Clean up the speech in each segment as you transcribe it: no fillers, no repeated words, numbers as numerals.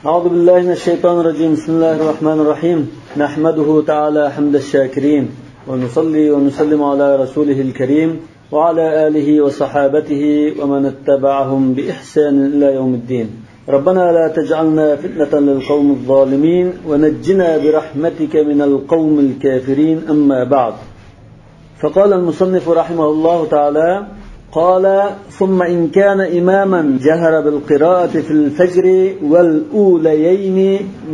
أعوذ بالله من الشيطان الرجيم. بسم الله الرحمن الرحيم. نحمده تعالى حمد الشاكرين ونصلي ونسلم على رسوله الكريم وعلى آله وصحابته ومن اتبعهم بإحسان إلى يوم الدين. ربنا لا تجعلنا فتنة للقوم الظالمين ونجنا برحمتك من القوم الكافرين. أما بعد، فقال المصنف رحمه الله تعالى: قال: ثم إن كان إماما جهر بالقراءة في الفجر والأوليين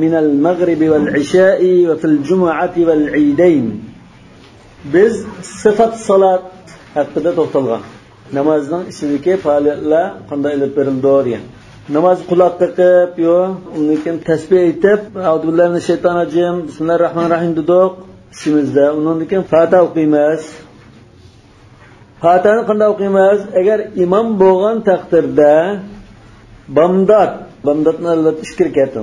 من المغرب والعشاء وفي الجمعة والعيدين. Biz sıfat salat hakkında to'xtalgan. Namazning ichidagi faoliyatlar qanday ilib berildi degan. Namoz quloqqa qilib, yo, undan keyin tasbih aytib, A'udhu billahi minash shaytonir rojim, bismillahir-rohmanir-rohim dedik. İçimizde. Undan keyin Fatiha o'qiymiz. Fatihani qanday o'qiymiz? Agar imom bo'lgan taqdirda bamdodni albatta 2 rakat.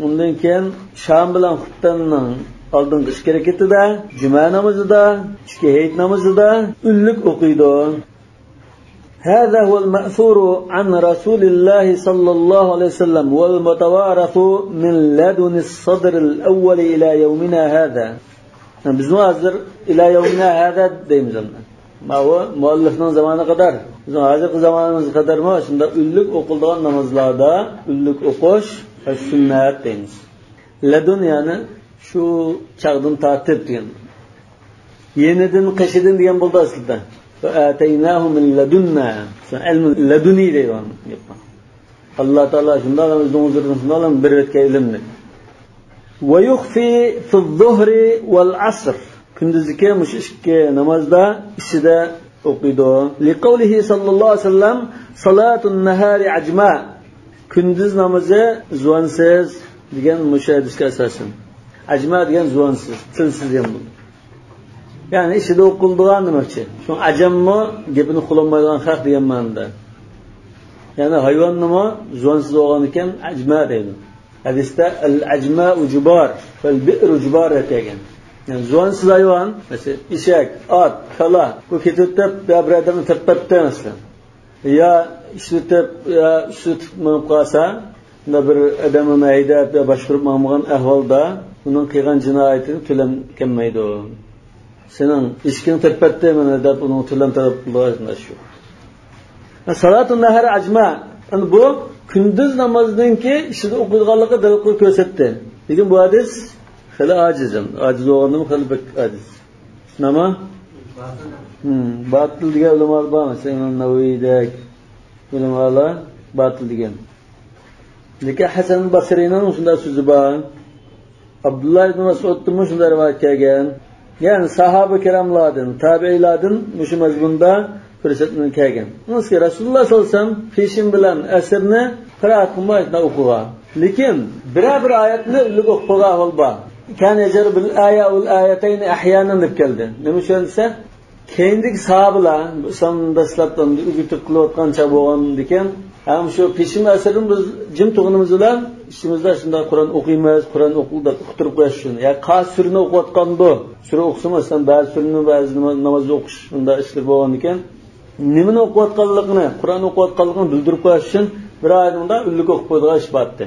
Undan keyin sham bilan xuttanning oldingi 2 rakatida, juma namozida, 2 hayit namozida ullik o'qiydi. هذا هو المأثور عن رسول الله صلى الله عليه وسلم والمتوارث من لدن الصدر الأول إلى يومنا هذا. Biz hozir ila yawmina hada deymiz. Ma o muallifning zamoniga qadar, bizning hozirgi zamonimizga qadarmi shunda ullik o'qiladigan namozlarda ullik o'qish sunnat deymiz. Ladun ya'ni shu chaqdan tartib degan. Yenidan qishidin degan bo'ldi aslida. Va ataynahu min ladunna. Ilm laduni deyman. Alloh taolo shunday bizning huzurdan bir o'tgan ilmni. Ve yukhfi fi'z-zuhri vel-asr. Kunduzgi mush 2 namozda ishida o'qiydi. Li qawlihi sallallohu alayhi vasallam: "Salatun nahari ajma." Kunduz namozi zuvansiz degan mush hadisga asosan. Ajma degan zuvansiz, tilsiz degan bo'ldi. Ya'ni ishida o'qiladigan demoqchi. Shu ajammi gapini qulanmaydigan xalq degan ma'noda. Ya'ni hayvon nima zuvansiz bo'lgan ekan ajma deydi. Hadisda al-ajma'u jubar vel-bi'ru jubar degan. Yani zuvansiz hayvan, mesela eshak, at, kala, bu ketib birodarni tepatda mesela. Ya ishlatib, ya tutib qolsa, unda bir odamni haydab yo boshqarib mamg'an ahvolda uning qilgan jinoyatini to'lam kelmaydi. Sening ishking tepatda mana deb uning to'lam talab qiladi shu. Salatun nahar ajma. Yani bu kunduz namozininki ishida o'qilganligi dalil qilib ko'rsatdi. Lekin bu hadis xili ajizim. Ajiz bo'lgandim, xili bek ajiz. Nima? Batil degan ulamalar bor. Imom Navoiydek ulamalar batil degan. Lekin Hasan Basriyning shunday so'zi bor. Abdullah ibn Mas'udning shunday rivoyat kelgan. Yani sahabe kiramlardan, tabiilardan shu mazmunda ko'rsatma kelgan. Unisi Rasululloh sollallohu alayhi vasallam peshin bilan asrni qiraat qilmaydi o'qigan. Lekin bir oyatni ulug' o'qigan hol bor. Kan yajar bil aya ul ayatayn ahyanan deb keldi. Nima uchun desa, keyingi sahobalar dastlabdan o'g'itib qilayotgancha bo'lgan ekan, ham shu peshin asrni biz jim tug'inimiz bilan ishimizda shunday Qur'on o'qiymiz, Qur'on o'qildi, uqtirib qo'yish uchun. Ya qas surni o'qiyotganda, sura o'qisamasdan ba'zi surni ba'zi namozda o'qish shunday ishlar bo'lgan ekan. Nimani o'qiyotganligini, Qur'on o'qiyotganligini bildirib qo'yish uchun bir oyda ullik o'qib qo'ydigan ish bo'pti.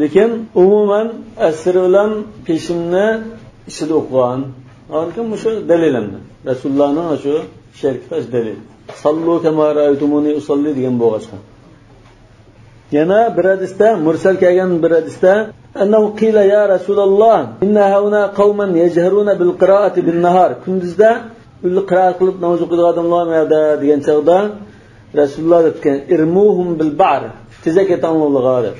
Lekin umuman asr bilan peshinni ishida o'qigan. Lekin shu dalilandi. Rasulullohning shu shartkash dalil. Sallu kama ra'aytumuni usalli degan bo'lg'achqa. Yana bir hadisda mursal kelgan bir hadisda annahu qila ya Rasululloh inna hauna qauman yajharuna bil qira'ati bin nahar. Kunduzda ulli qiraat qilib namoz o'qiydigan odamlar yerda degan chog'da Rasululloh aytgan irmuhum bil ba'r. Tezak etanlig'adir.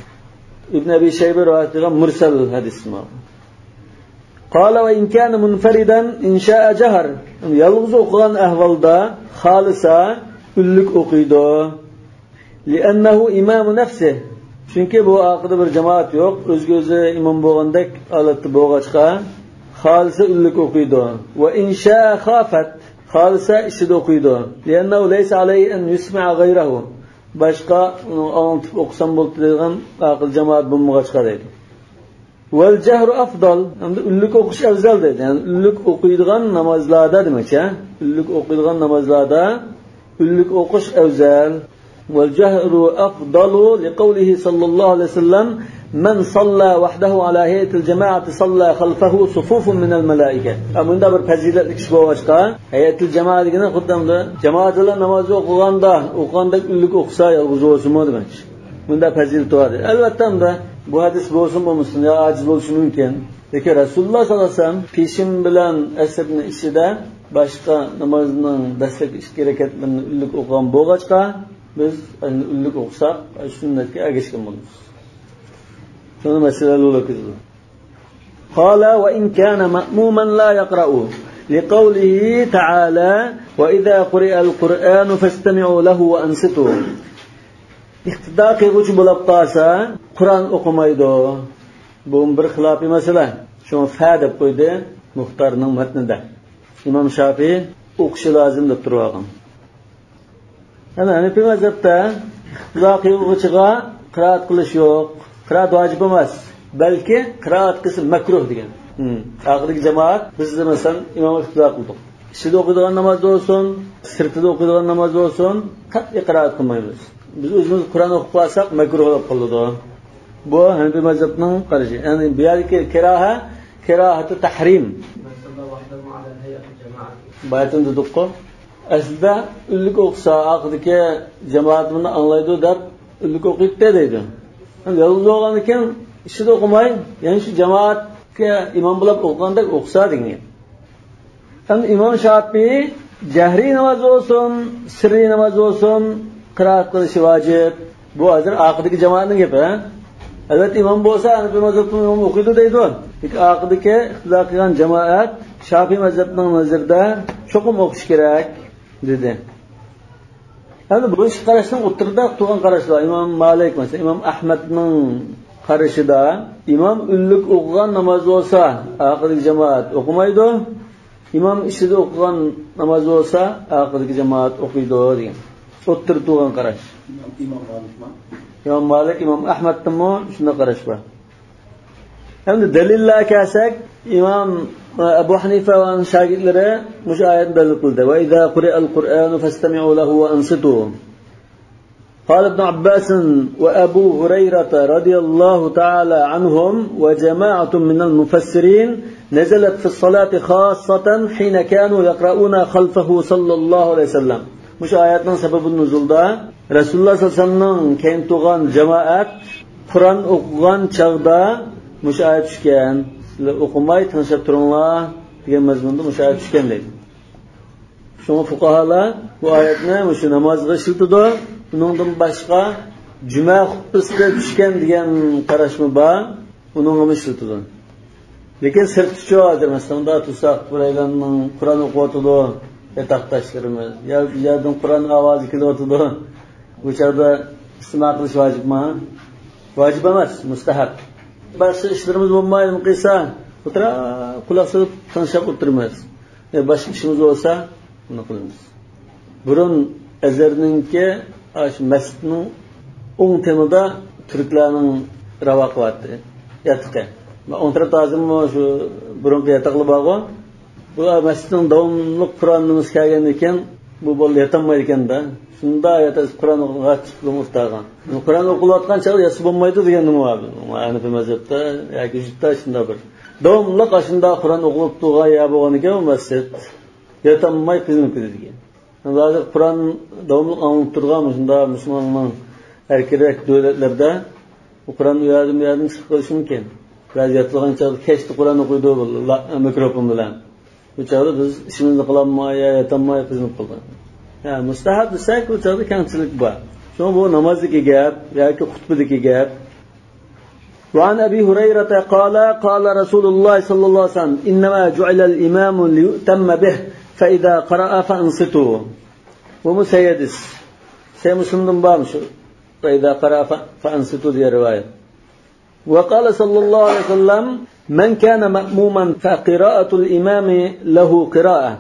Ibn Abi Shayba rivoyat qilgan mursal hadismi. Qala va in kana munfaridan in sha'a jahar. Yolg'iz o'qigan ahvolda xolisa ullik o'qiydi. Li'annahu imamu nafsi. Chunki bu aqida bir jamoat yo'q, o'zi imom bo'lgandek holatda bo'lg'achqa xolisa ullik o'qiydi. Va in sha'a khafat xolisa ishida o'qiydi. Li'annahu laysa alayhi an yusma'a ghayrahu. Boshqa o'qib o'qsam bo'ldi degan aql jamoat bo'lmag'achqa deydi. Val jahru afdal. Endi ullik o'qish afzal deydi. Ya'ni ullik o'qiydigan namozlarda demakchi, ullik o'qiydigan namozlarda ullik o'qish afzal. Val jahru afdalu liqawlihi sallallohu alayhi vasallam من صلى وحده على هيئة الجماعة صلى خلفه صفوف من الملائكة. Bunda bir faziletli kishi bo'lsa, hayatul jamoa degani xuddamda jamoatlar namoz o'qiganda ullik o'qisa yolg'iz bo'lsinmi demoqchi. Bunda fazilat bor. Albatta bu hadis bo'lsin bo'lmasin yo ajiz bo'lishi mumkin. Lekin Rasululloh sollallohu alayhi vasallam peshin bilan asrning ichida boshqa namozning dastlabki ikki rakatlarini ullik o'qigan bo'lg'achqa biz ullik o'qisak sunnatga ergashgan bo'lamiz. Shuni masalalar o'qildi. Qala va in kana ma'muman la yaqra'u liqawlihi ta'ala wa idha quri'a al-Qur'anu fastami'u lahu wa ansitu. İqtido qiluvchi bo'lib qolsa, Qur'on o'qimaydi. Bu bir xilofiy masala. Shuni fa deb qo'ydi Muxtorning matnida. İmam Şafii o'qishi lozim deb turgan. Ana Hanifi mazhabda iqtido qiluvchiga qiroat qilish yo'q. Qiroat vojib emas, balki qiroat qilsa makruh degan. Oxirgi jamoat bizda masalan imom iqtido qildik. Ishida o'qiydigan namoz bo'lsin, sirtida o'qiydigan namoz bo'lsin, qat'iy qiroat qilmaymiz. Biz o'zimiz Qur'on o'qib qolsak makruh bo'lib qoladi. Bu Hanifi mazhabining qarashi. Ya'ni bu yerki kirohati tahrim. Baytun dedik-ku. Aslida ullik o'qisa oxirgi jamoat buni anglaydi deb ullik o'qiydi deydi. Yolg'iz bo'lgan ekan ishida o'qimay, ya'ni shu jamoatga imom bo'lib o'qiganda o'qisa degan. Ham Imom Shafii jahriy namoz bo'lsin, sirriy namoz bo'lsin, qiroat qilish vojib. Bu hozir oxirgi jamoatning gapi. Albatta imom bo'lsa, Hanifi mazhabning imom o'qiydi deydi. Lekin oxirgi iqtido qilgan jamoat Shafii mazhabining nazarida cho'qim o'qish kerak dedi. Endi bu ish qarashning o'tirida turgan qarashlar Imom Malik mesela Imom Ahmadning qarashida imom ullik o'qigan namoz bo'lsa, oxirgi jamoat o'qimaydi. Imom ishida o'qigan namoz bo'lsa, oxirgi jamoat o'qiydi degan. O'tirib turgan qarash. Imom Malik, Imom Ahmadning shunday qarash bor. Endi dalillar kelsak, Imom Abu Hanifa va shogirdlari mush oyatni dalil qildi. Va idza quri'a al-Qur'anu fastami'u lahu wa ansitu. قال ابن عباس وأبو هريرة رضي الله تعالى عنهم وجماعة من المفسرين نزلت في الصلاة خاصة حين كانوا يقرؤون خلفه صلى الله عليه وسلم. مش آياتنا سبب النزول ده رسول الله صلى الله عليه وسلم كان تغان جماعات قرآن أقوان چغدا مش آيات شكان o'qimay tinchib turinglar degan mazmunda mushayat tushgan deydi. Shunga fuqaholar bu oyatni shu namozga ishlatadi. Uningdan boshqa juma xutbasida tushgan degan qarashmi bor, uningga ishlatadi. Lekin sirtchi hozir masalan da tursak buraylarning Qur'on o'qiyotidi, yataqtashlarimiz, yerdan Qur'on ovozi kelyotidi. Bu chog'da istima qilish vojibmi? Vojib emas, mustahab. Başka işlerimiz olmayalım kıysa, kulak sarıp tanışıp oturmayız. Başka işimiz olsa, bunu kılırız. Burun ezerininki, mescidinin 10 temada Türklerin ravakı vardı, yatıkı. 10 tarafta azim mı şu burunki yataklı bağı, bu mescidinin davamlılık Kur'an'ımız kâgendikken, bu bol yatanmayken de, shunda ayatasiz Qur'on o'qishga chiqdim o'rtag'an. Qur'on o'qilayotgan chog'da yasib bo'lmaydi deganim bor. Hanifi mazhabda yoki jidda shunda bir. Davomli qashunda Qur'on o'qilib turgan ya bo'lgan ekan masjid. Yatamay qizinib ketadigan. Hozir Qur'on davomli anglab turgan shunda musulmonlar erkak davlatlarda Qur'on uyardim chiqishi mumkin. Vaziyatlagan chog'da kechda Qur'on o'qiydi mikrofon bilan. Bu chog'da biz ishimizni qilolmay, yatamay qizinib qolgan. Ya mustahab desak bu chog'da kamchilik bor. Shunga bu namozdagi gap yoki xutbadagi gap. Wa an Abi Hurayra qala Rasululloh sallallohu alayhi vasallam innama ju'ila al-imamu liyutamma bih fa idza qara'a fa ansitu. Bu musayyadis. Say Müslim'den bormi shu? Fa idza qara'a fa ansitu diye rivayet. Wa qala sallallohu alayhi vasallam man kana ma'muman fa qira'atu al-imami lahu qira'ah.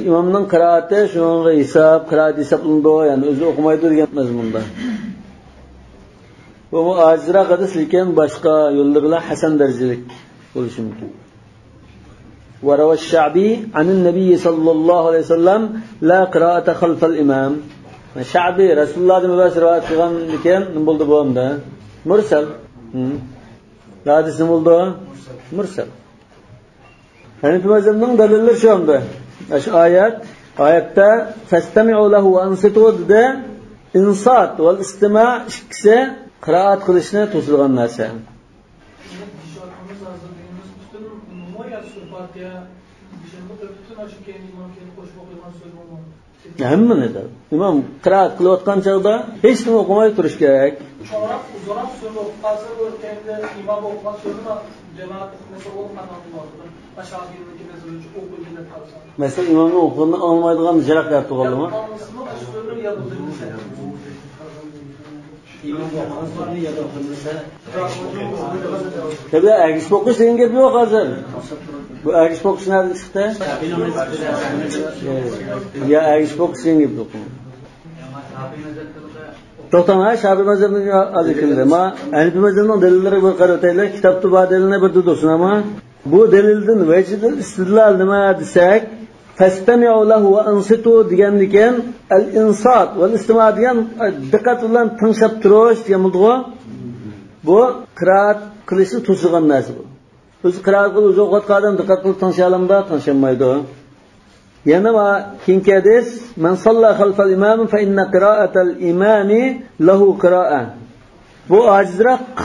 İmamның qiraati shunga qiraat hisoblandi, ya'ni o'zi o'qimaydi degan mazmunda. Bu ajra hadis lekin boshqa yo'llar bilan hasan darajalik bo'lishi mumkin. Wa rawa ash-Sha'bi an an-nabiy sallallohu alayhi vasallam la qira'ata khalf al-imam. Sha'bi Rasulullohdan rivoyat qilgan ekan, nima bo'ldi bu onda? Mursal. Hadis ne oldu? Mursal. Hanefi mezhebinin delilleri şu anda. Şu ayette festemi'u lehu ve ansitu de insat ve istima ikisi kıraat kılışına to'silgan narsa. Hamma neda. İmam qiraat qilayotgan chog'da hech nima o'qimay turish kerak. Uzoq so'zlar o'qilsa o'tganda imom o'qigan so'zni jamoat mesela o'qiganlar ashobiylarga mesela o'qilgan qolsa. Mesela imomning o'qig'ini olmaydigan jiratlar tug'ildimi? Tabii ergish o'qish degan gap yo'q hozir. Bu ergish o'qish nerede chiqdi? Ya ergish o'qish degan gap yo'q. To'xtama, Shafiy mazhabining azikinde. Ma Hanifi mazhabining dalillariga bir qarab o'taylik. Kitobda bor dalilni bir do'sna ama bu dalildan vajidul istidlal nima desak, fastami'u lahu wa ansitu degandikan al-insat wal istima' degan diqqat bilan tinglab turish degan bo'ldi. Bu qiraat qilishni to'sigan narsa bu. O'zi qiraat qilib uzoq vaqt qadam diqqat qilib tingshalamda tingshamaydi. Yana va kinkadis man salla khalfal imam fa inna qira'atal imami lahu qira'a. Bu ajizroq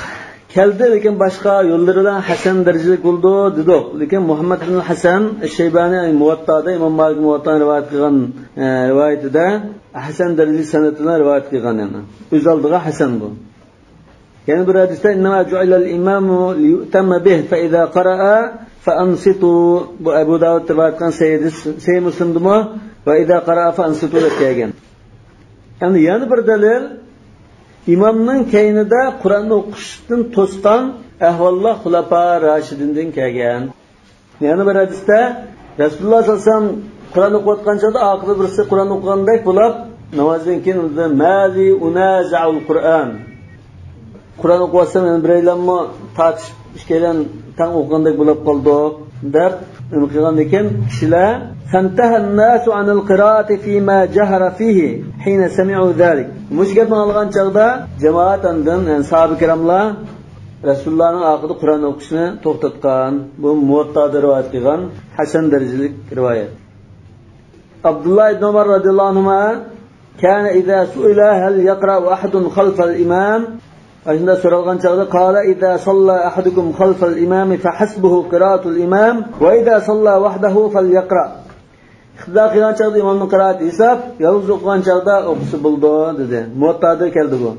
keldi lekin boshqa yo'llaridan hasan darajalik bo'ldi dedik. Lekin Muhammad ibn Hasan Shaybani Muvattada Imom Malik Muvattani rivoyat qilgan rivoyatida hasan darajalik sanatidan rivoyat qilgan yana. O'z oldiga hasan bu. Yani bir hadiste innama ju'ilal imamu liyu'tamma bih fa iza qara'a fa ansitu. Bu Abu Davud rivoyat qilgan Sahih Muslim'dimi? Va iza qara'a fa ansitu degan. Yani yana bir dalil imamning keynida Qur'onni o'qishdan to'sgan ahvollar xulafa rashidindan kelgan. Yani bir hadiste Rasululloh sollallohu alayhi vasallam Qur'onni o'qiyotgan chog'da oxirida birisi Qur'onni o'qigandek bo'lib namozdan keyin mazi unaza'ul Qur'an. Qur'on o'qiyapsam men biraylarmi tartishib ishkelan tang o'qigandek bo'lib qoldi deb nima qilgan ekan kishilar fantaha an-nasu 'anil qira'ati fima jahara fihi hina sami'u zalik. Mushgapni olgan chog'da jamoat andan sahabe kiramlar Rasulullohning oxirida Qur'on o'qishni to'xtatgan. Bu Muvattada rivoyat qilgan hasan darajalik rivoyat. Abdullah ibn Umar radhiyallohu anhu kana idza su'ila hal yaqra'u ahadun khalfa al-imam Aslında sorulgan çağda qala idza salla ahadukum khalfal imam fa hasbuhu qira'atul imam wa idza salla wahdahu falyaqra. Ixtida qilgan çağda imomning qiraati hisob, yolg'iz o'qigan çağda o'qisi bo'ldi dedi. Muvattada keldi bu.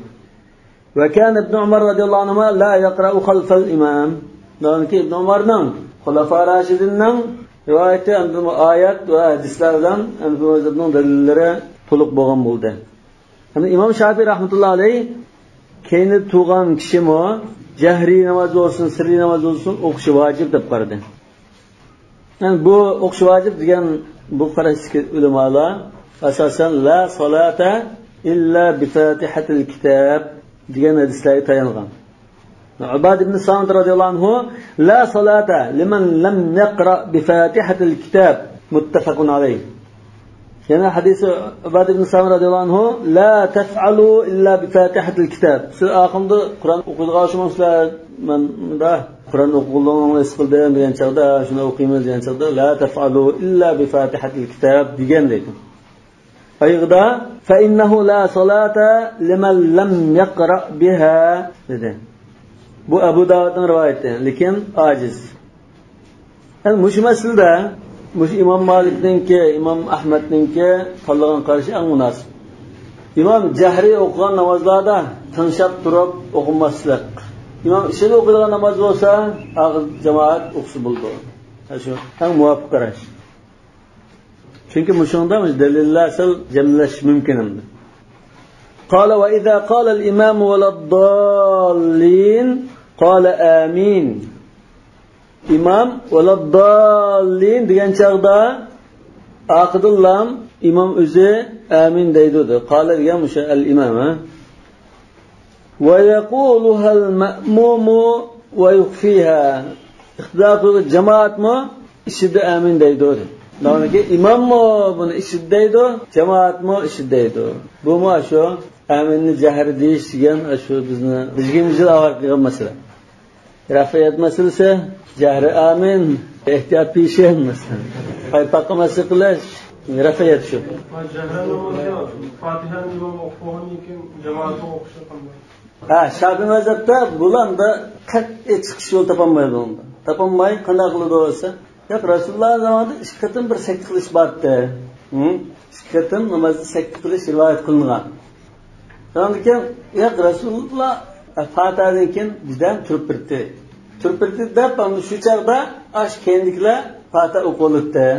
Va kana ibn Umar radhiyallohu anhu la yaqra'u khalfal imam. Danki ibn Umarning xulafa rashidinning rivoyati andu oyat va hadislardan andu mazhabning dalillari to'liq bo'lgan bo'ldi. Hani İmam Shafi'i rahmatullohi alayhi keyin tug'an kishimi jahriy namoz olsun, sirli namoz olsun o'qishi vojib deb qaradi. Yani bu o'qish vojib degan bu qarashga ulamolar asosan la solata illa bi fatihatil kitob degan hadislarga tayangan. Ubad ibn Samit radhiyallohu anhu la solata liman lam yaqra bi fatihatil kitob muttafaqun alayh. Yani hadisi Ubad ibn Samit radhiyallohu anhu la taf'alu illa bi fatihatil kitob. Siz aqimda Qur'on o'qiydigan sizlar menda Qur'on o'qilganini isqildim degan chaqda shuni o'qiymiz degan chaqda la taf'alu illa bi fatihatil kitob degan deydi. Ayıqda fa innahu la salata liman lam yaqra biha dedi. Bu Abu Davud'un rivayeti, lekin aciz. Yani mush masalada mush İmam Malik'ninki, İmam Ahmed'ninki tanlagan qarashi eng munosib. İmam jahri o'qigan namozlarda tinchab turib o'qimaslik. İmam ishini o'qigan namoz bo'lsa, og'iz jamoat o'qisi bo'ldi. Shu eng muvofiq qarash. Chunki mushunda dalillar asal jamlash mumkin endi. Qala va idza qala al-imam wal-dallin qala amin. İmam wal-dallin degan chaqda aqidullam imom o'zi amin deydi. Qala degan o'sha al-imam. Wa yaquluha al-ma'mumu wa yukhfiha. Iqtidoqi jamoatmi ishida amin deydi. Davonki imommi buni ishida deydi, jamoatmi ishida deydi. Bu mu shu aminni jahri deyish degan shu bizni bizga avval qilgan masala. Rafiyat masalasi jahri amin, ehtiyot pishin masalan. Paypaqamasi qilish rafiyat shu. Fatihani imom o'qigan ekan jamoatga o'qishi qanday? Shafiy mazhabda bulanda qat'iy chiqish yo'l topolmaydi unda. Topolmay qanday qiladi bo'lsa, yo'q Rasululloh zamonida 2 qatim bir sakti qilish bordi. 2 qatim namozni sakti qilish rivoyat qilingan. Shundan keyin yo'q Rasululloh Fatihadan keyin bizdan turib birdi. Turib birdi deb shu chaqda ash kendiklar Fatiha o'qildi.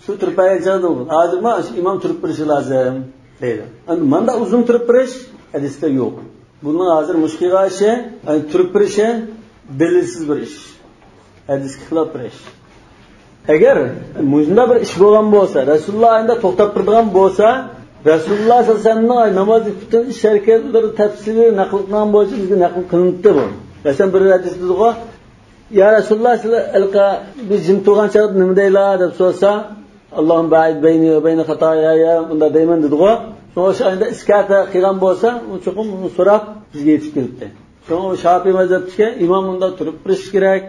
Shu turib aytadi, hozirma imom turib birishi lozim deydi. Endi menda uzun turib birish hadisda yo'q. Bunun hozir mushkil ishi, turib birishi dalilsiz bir ish. Hadisga xilof bir ish. Agar muzda bir ish bo'lgan bo'lsa, Rasululloh endi to'xtab turgan bo'lsa, Rasululloh sollallohu alayhi vasallamning namoz butun ish harakatlari tafsili naql qilingan bo'lsa, bizga naql qilindi bu. Masalan bir hadisda deydi, "Ya Rasululloh sizlar alqa biz jim turgan chaqda nima deylar?" deb so'rasa, "Allohum ba'id bayni va bayna xatoyaya" unda deyman dedi-ku. O'sha endi iskata qilgan bo'lsa, u cho'qim uni so'rab bizga yetib keldi. So'ng Shafiy mazhabida imom unda turib turish kerak.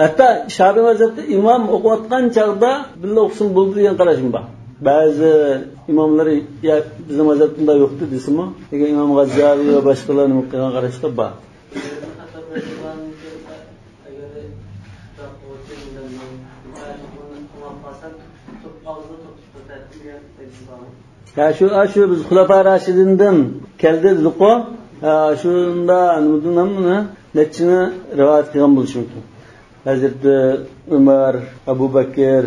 Hatto Shafiy mazhabida imom o'qiyotgan chaqda billa o'qsin bo'ldi degan qarashim bor. Ba'zi imomlar ya bizning mazhabda yo'qdi desimi, lekin Imom G'azzali va boshqalarning qilgan qarashda bor. Shu biz Xulafa Rashidindan keldi dedik-ku. Shunda nima nechini rivoyat qilgan bo'lish mumkin. Hazrat Umar, Abu Bakr,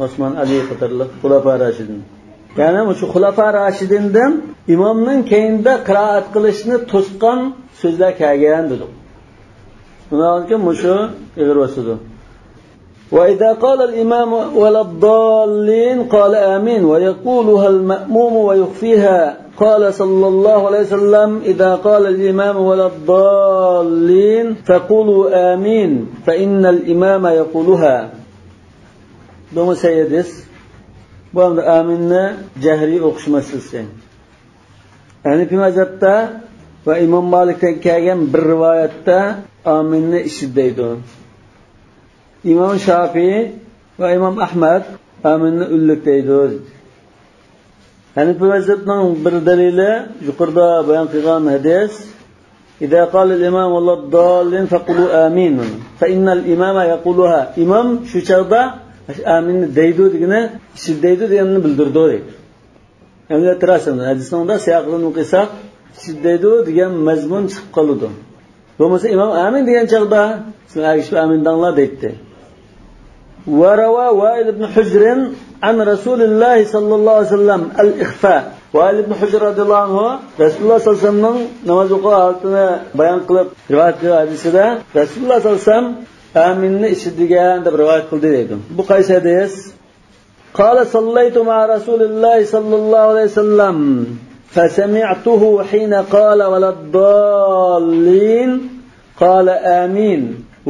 Osman, Ali qatorliq Xulafa Rashidin. Ya'ni shu Xulafa Rashidindan imomning keyinda qiroat qilishni to'sqan so'zlar kelgan dedik. Bundan keyin shu ig'ir o'sidi. وإذا قال الإمام ولا الضالين قال آمين ويقولها المأموم ويخفيها قال صلى الله عليه وسلم إذا قال الإمام ولا الضالين فقولوا آمين فإن الإمام يقولها دوم سيدس بام آمنا جهري أقشمسلسين يعني في مذهبتا وإمام مالك كاغم بالرواية آمنا إشديدون İmam Şafii ve İmam Ahmed aminni üllikteydi. Hanifi mezhebinin bir delili yukarıda bayan kılgan hadis İza qala al-imam vallahu dallin faqulu amin fa innal imama yaquluha. İmam şu çağda amin deydi degine şiddeydi deganini bildirdi deydi. Yani e'tirasın hadisinde siyaqlarını qilsak şiddeydi degan mazmun chiqib qoladi. Bo'lmasa imam amin degan chaqda siz amin danglar deydi. وروى وائل بن حجر عن رسول الله صلى الله عليه وسلم الإخفاء. وائل بن حجر رضي الله عنه رسول الله صلى الله عليه وسلم namaz o'qiyotganini bayon qilib rivoyat qilgan hadisida Rasululloh sollallohu alayhi vasallam aminni ishitgan deb rivoyat qildi dedi. Bu qaysi hadis? قال صليت مع رسول الله صلى الله عليه وسلم فسمعته حين قال ولا الضالين قال آمين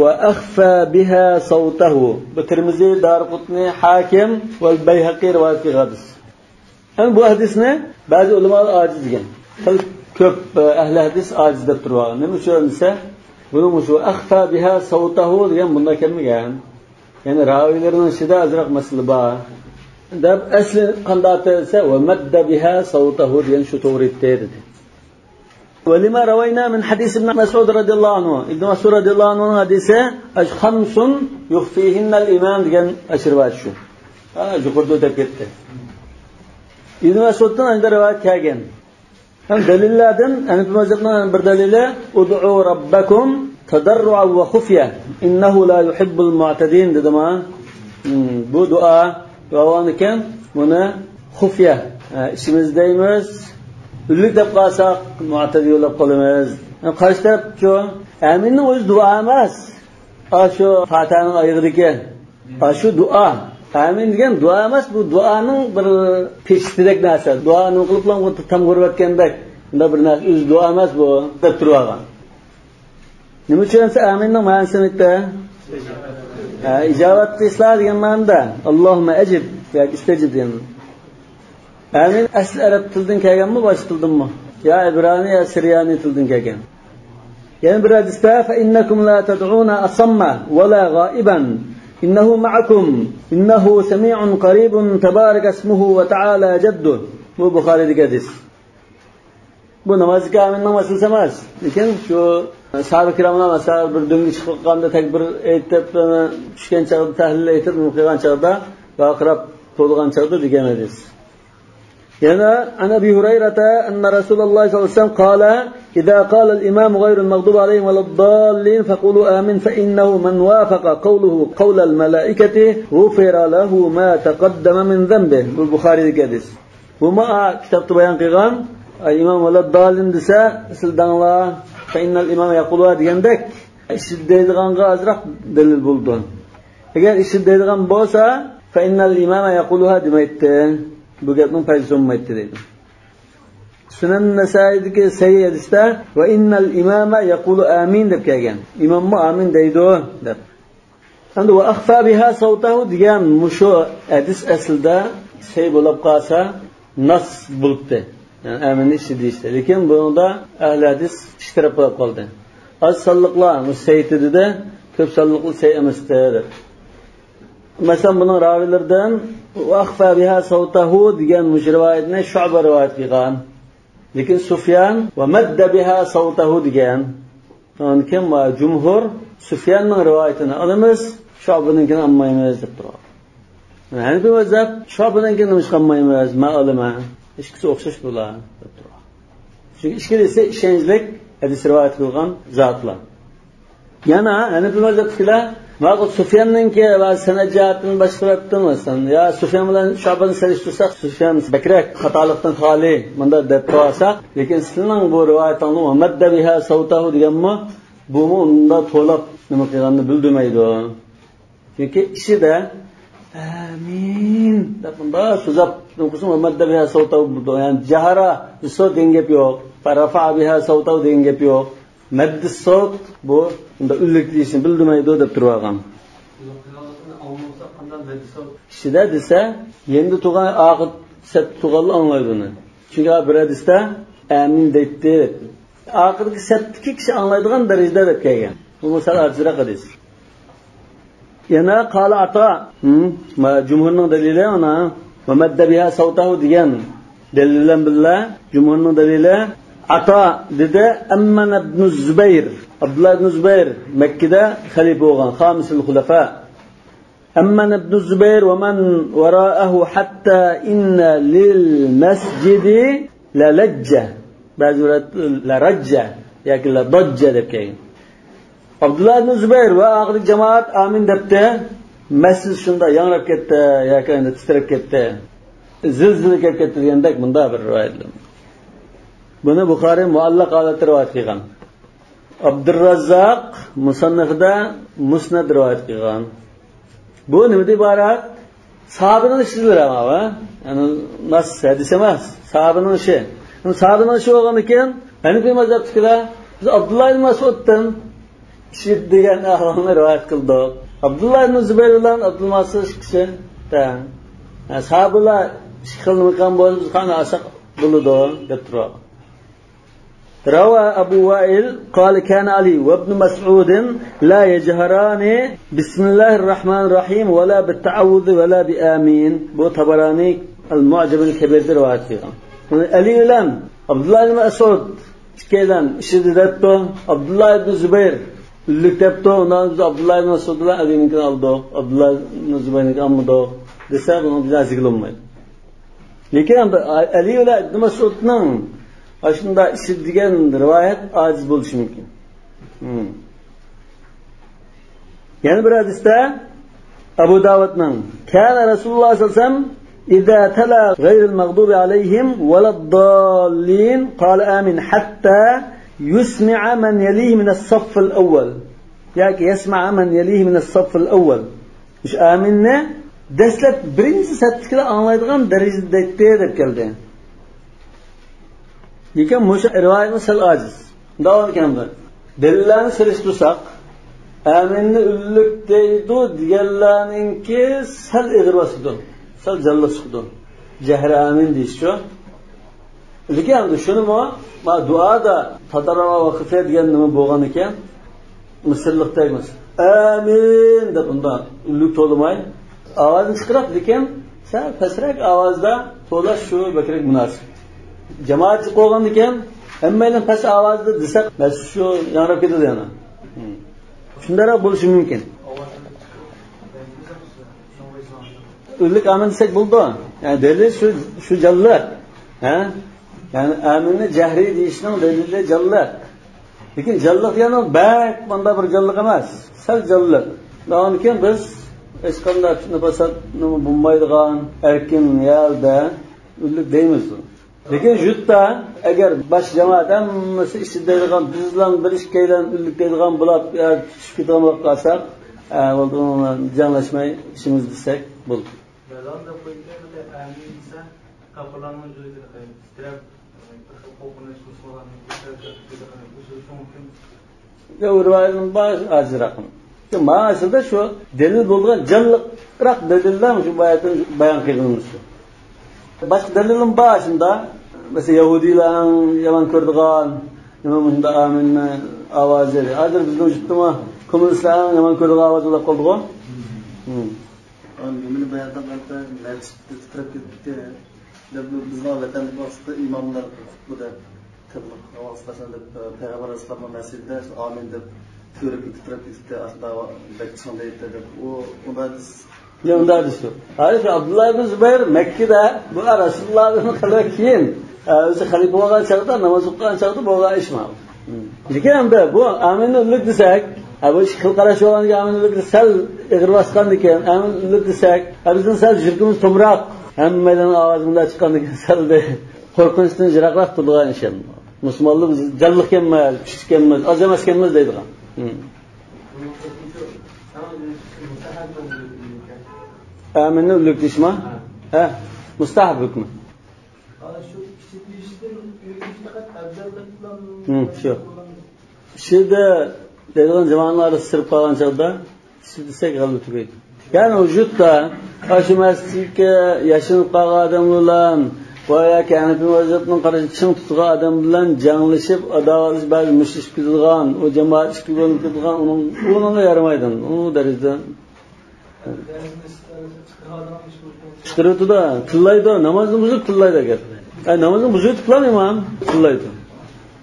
وأخفى بها صوته. بترمذي دارقطني حاكم والبيهقي رواية في غادس. Yani bu hadisni bazı ulamalar aciz degan. Ko'p ahli hadis aciz deb turgan. Nima uchun desa, buni shu akhfa biha sawtahu degan bunda kelmagan. Yani ravilarning ishida azroq masala bor. Deb asli qanday desa, va madda biha sawtahu degan shu to'g'ri dedi. ولما روينا من حديث ابن مسعود رضي الله عنه ابن مسعود رضي الله عنه حديثه خمس يخفيهن الإمام degan ashirvat shu. Yuqorida o'tib ketdi. Ibn Mas'uddan unda rivoyat kelgan. Ham dalillardan Hanifi mazhabining bir dalili ud'u robbakum tadarruan va xufya innahu la yuhibbul mu'tadin dedimi? Bu duo ekan buni xufya ishimizdaymiz. Ülük deb qalsak mu'tadi yo'lab qolamiz. Qarshi tarafchi aminning o'zi duo emas. Shu Fatihani oyig'idagi shu duo. Amin degan duo emas, bu duoning bir peshtidak narsa. Duoni qiliblar tam ko'rayotgandek. Bunda bir narsa o'zi duo emas bu deb turgan. Nima uchun aminning ma'nosi nima? Ijobat qilishlar degan ma'noda. Allohumma ajib yoki istajib degan. Amin asl arab tilidan kelganmi, boshqa tildanmi? ya İbrani ya Siryani tildin kelgan. Yani bir hadisda fa innakum la tad'una asamma wa la ghaiban innahu ma'akum innahu sami'un qaribun tabarak ismuhu ve ta'ala jadduh. Bu Buxariy'deki hadis. Bu namaz kâmin namazı emas. Lekin şu sahabe kiramlar mesela bir döngü chiqqanda takbir aytib tushgan chaqda tahlil aytib qilgan chaqda baqirab to'lgan chaqda degan hadis. Yana an Abi Hurayrata anna Rasululloh sallallohu alayhi vasallam qala idza qala al-imam ghayru al-maghdubi alayhim wa ad-dallin faqulu amin fa innahu man wafaqa qawluhu qawla al-malaikati ghufira lahu ma taqaddama min dhanbihi. Bu Buxariy'deki hadis. Bu ma kitobda bayon qilgan imam va ad-dallin desa sizdanlar fa innal imam yaqulu degandek ishiddiğanga azroq dalil bo'ldi. Agar ishiddiğan bo'lsa fa innal imama yaquluha demaydi. Bu gapning foydasi bo'lmaydi deydi. Sunan Nasaiy'dagi sahih hadisda va innal imama yaqulu amin deb kelgan. Imommi amin deydi deb. Endi va akhfa biha sawtahu degan mushu hadis aslida sahih bo'lib qolsa nas bo'libdi. Yani amin ishi deydi. Lekin bunda ahli hadis ishtirab qoldi. Az sonliqlar musaytida ko'p sonliqli say emasdi deb. Mesela bunun ravilerden "Akhfa biha sawtahu" degan rivoyatni Shu'ba rivoyat qilgan. Lekin Sufyan "Wa madda biha sawtahu" degan. Yani kim va jumhur Sufyanning rivoyatini olamiz, Shu'baninkini olmaymiz deb turadi. Yani bu mazhab Shu'baninkini olmaymiz, ma'luma. Ikkisi o'xshash bo'ladi deb turadi. Chunki ikkisi ishonchlik hadis rivoyat qilgan zotlar. Yana bu mazhablar Maqul Sufyanninki va sanajatini boshqaratdimisan. Ya Sufyan bilan Shu'bani solishtirsak, Sufyan bakrak xatolikdan xoli bunda deb qo'ysak, lekin sizning bu rivoyatingiz madda biha sawtahu deganmi, bu unda to'lab nima qilganini bildirmaydi. Chunki ishida amin deb bunda so'zab qo'ysin madda biha sawtahu, ya'ni jahara so degan gap yo'q, farafa biha sawtahu degan gap yo'q. Maddi sawt bu unda ulliklisini bildirmaydi deb turgan. Kishida desa, endi tug'an aqid sat tug'anni anglaydi uni. Chunki bir hadisda amin deydi. Aqidki satki kishi anglaydigan darajada deb kelgan. Bu masal arzira hadis. Yana qala ata, jumhurning dalili ana va madda biha sawtahu degan dalillan billah jumhurning dalili Ata dedi Amman ibn Zubayr. Abdullah ibn Zubayr Mekke'de halife olan hamisul hulafa. Amman ibn Zubayr ve man vara'ahu hatta inna lil mescidi la lajja. Bazı la rajja yoki la dajja deb kelgan. Abdullah ibn Zubayr ve ahli cemaat amin debdi. Masjid shunda yangrab ketdi yoki endi titrab ketdi. Zilzila kelib ketdi degandek bunda bir rivoyatlar. Buni Buxoriy muallaq holatda rivoyat qilgan. Abdurrazzaq musannifda musnad rivoyat qilgan. Bu nimadan iborat? Sahobaning ishidir ama, ya'ni nas hadis emas, sahobaning ishi. Sahobaning ishi bo'lgan ekan, Hanifiy mazhabchilar biz Abdullah ibn Mas'uddan ishi degan ahvolni rivoyat qildik. Abdullah ibn Zubayr bilan Abdul Mas'ud kishi tang. Sahobalar ish qilmagan bo'lsa qani asaq bo'ladi deb turadi. روى أبو وائل قال كان علي وابن مسعود لا يجهران بسم الله الرحمن الرحيم ولا بالتعوذ ولا بآمين. Bu Tabarani المعجم الكبير رواية فيها. علي ولن عبد الله بن مسعود ikkilan ishidi debdi. Abdullah ibn Zubayr ullik debdi. Undan Abdullah ibn Mas'ud bilan Ali'ninkini oldi. Abdullah ibn Zubayr'ninkini olmadi. Desa buni bilan zikrilmaydi. Lekin Ali va ibn Mas'udning aslında işitdiğin rivayet aciz bo'lishi mumkin. Yani bir hadiste Abu Davud'ning kana Rasululloh sallallohu alayhi vasallam idza tala ghayril maghdubi alayhim waladdallin qala amin hatta yusmi'a man yalihi min as-saff al-awwal. Yoki yasma'a man yalihi min as-saff al-awwal. Ish aminni dastlab birinchi sattikilar anglaydigan darajada deb keldi. Lekin musha rivoyatning sal aciz. Davom ekanlar. Dalillarni surishtirsak, aminni ullik deydi deganlarninki sal ig'ir bosdi. Sal jalla chiqdi. Jahri amin deyishdi. Lekin shuni ma duoda tadarrua vaqti degan nima bo'lgan ekan? Misrlikdagimiz. Amin deb unda ulug' to'limay ovozni chiqarib, lekin sal pastroq ovozda to'lash shu bakrak munosib. Jamoat qo'ygan ekan, hammaning past ovozda desak, masjid shu yangrab ketadi yana. Shundaroq bo'lishi mumkin. Ulug' amin desak bo'ldi. Yani dalil shu jallat. Ha? Yani aminni jahriy deyishning dalili jallat. Lekin jallat yana bak bunda bir jallat emas. Sal jallat. Davomdan keyin biz hech qanday nafasat nima bo'lmaydigan erkin yerda ulug' deymiz. Lekin jutda agar bosh jamoat hammasi ishlaydigan bizdan bir ishkaydan ulug' deydigan bo'lib tushib ketgan bo'lsak, janglashmay ishimiz desak bo'ldi. Belanda qo'yganida aminsa kapılanın joyida istirab qo'pinish Ya urvayning baş ajraqım. Ma'asida shu dalil bo'lgan jalliqroq dalillar shu bayon qilganmiz. Başqa dalilning başında mesela Yahudilarning yaman ko'rdigan nima bunda aminni ovozlari. Hozir bizning vujudda kommunistlarning yaman ko'rdigan ovozlar qoldi-ku. Buni bayondan qarta nafs titrab ketdi. Bizning vatanimiz vosita imomlar buda qilib avastasdan deb payg'ambar alayhisalom masjidda amin deb ko'rib titrab ketdi. Aslida bekçonda aytdi. Unda shu. Hali Abdullah ibn Zubayr Makkada bu Rasulullohning qilib keyin o'zi xalifa bo'lgan chaqda namoz o'qigan chaqda bo'lgan ish ma'lum. Lekin bu aminni ulug' desak, bu ish qilqarash bo'lganiga aminni sal ig'ir bosgan ekan, aminni desak, bizning sal yurtimiz to'mroq, hammadan ovoz bunday chiqqan ekan, salda qo'rqinchdan jiroqroq turgan ish. Musulmonlar biz jalliq emas, kuchli emas, oz emas emas deydigan. Aminni ulug' deyishmi? Ha, mustahab hukmi. Shu kichik ishdan faqat afzallik bilan shu. Shida deydigan zamonlarda sirib qolgan chog'da shu desak g'alaba tugaydi. Ya'ni vujudda shu masjidga yashinib qolgan odamlar boya kanib vaziyatning qarashi ching tutgan odam bilan janglashib, adovatlashib ba'zi mushtlashib ketadigan, o jamoat ishga bo'linib ketadigan unga yaramaydi. U darajada chiqiruvdi-da, tillaydi, namozni buzib tillaydi agar. Namozni buzib tillamayman, tillaydi.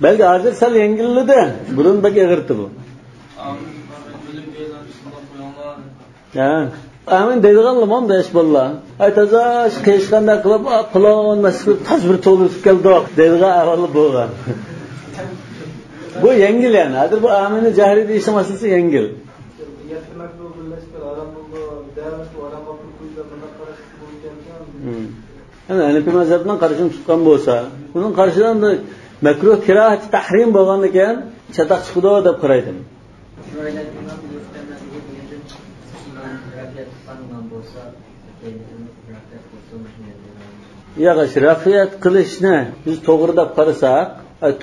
Belki hozir sal yengilladi, burun bak ig'irdi bu. Ha, amin deydigan limon deyish bo'llar. Aytaza hech qanday qilib qilon masjid tasbir to'ldirib keldi deydigan avvalli bo'lgan. Bu yengil yani. Hozir bu aminni jahriy deyish masalasi yengil. Hanifi mazhabdan qarashini tutgan bo'lsa, uning qarshidan da makruh kirahat tahrim bo'lgan ekan, chataq chiqdi deb qaraydi. Yog'ish rafiyat qilishni biz to'g'ri deb qarasak,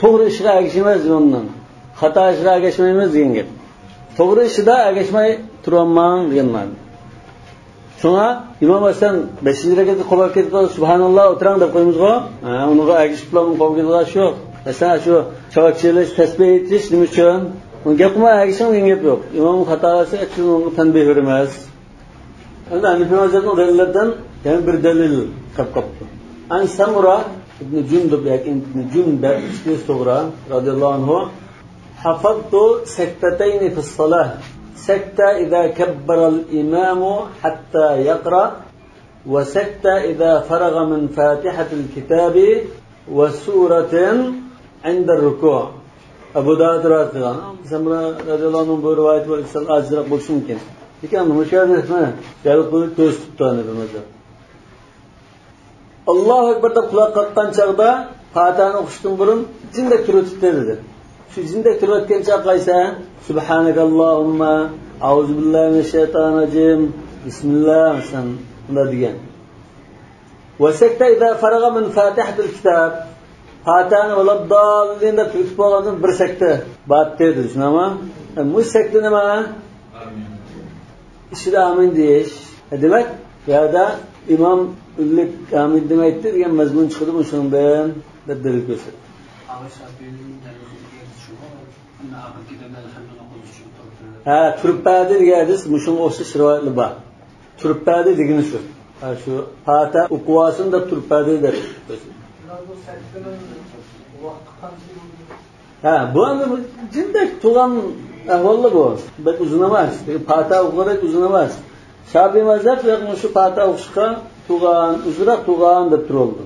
to'g'ri ishga agishmaymiz bundan. Xato ishga agishmaymiz degan gap. To'g'ri ishda agishmay turolman degan ma'no. Shunga Imom Hasan 5-rakatga qo'lga ketib subhanalloh o'tirang deb qo'ymizga, unga agishib bilan qo'lga ketgan shu. Masalan shu chavakchilik, tasbih aytish nima uchun? Uni gapma agishing degan gap yo'q. Imom xatosi uchun unga tanbeh beramiz. Endi Hanifi mazhabning dalillaridan yana bir dalil qopqopdi. An Samura ibn Jundub ibn Jundub to'g'ri radhiyallohu anhu hafadtu saktatayn fi as-salah. سكتة إذا كبر الإمام حتى يقرأ وسكتة إذا فرغ من فاتحة الكتاب وسورة عند الركوع. أبو داود رضي الله عنه برواية والإسلام أجرب بولش ممكن. لكن مشاهدة ما يقول توست تاني بمجال. الله أكبر تقول قطن شغدا فاتان أخشتم برم جندك تروت تدري. Şu zindek türetken çakaysa Subhanakallahumma Euzubillahimineşşeytanirracim Bismillah sen bunda diyen. Ve sekte idâ faraga min fatihatil kitab Fatiha'nı olab dağılığında türetip olanın bir sekte batteydi düşün ama bu sekte ne ma? Amin. İşte amin diyeş. Demek ya da imom ullik amin demaydi degan mazmun chiqdi o'shundan deb dalil ko'rsatdi. Ha, turpadi degan hadis mushunga o'xshash rivoyatlar bor. Turpadi degani shu. Ha, shu fata o'qivasin deb turpadi deb. Ha, bu endi jindak tug'an ahvollar bu. Bir uzun emas. Fata o'qirak uzun emas. Shafiy mazhab yo'q shu fata o'qishga tug'an, uzroq tug'an deb turildi.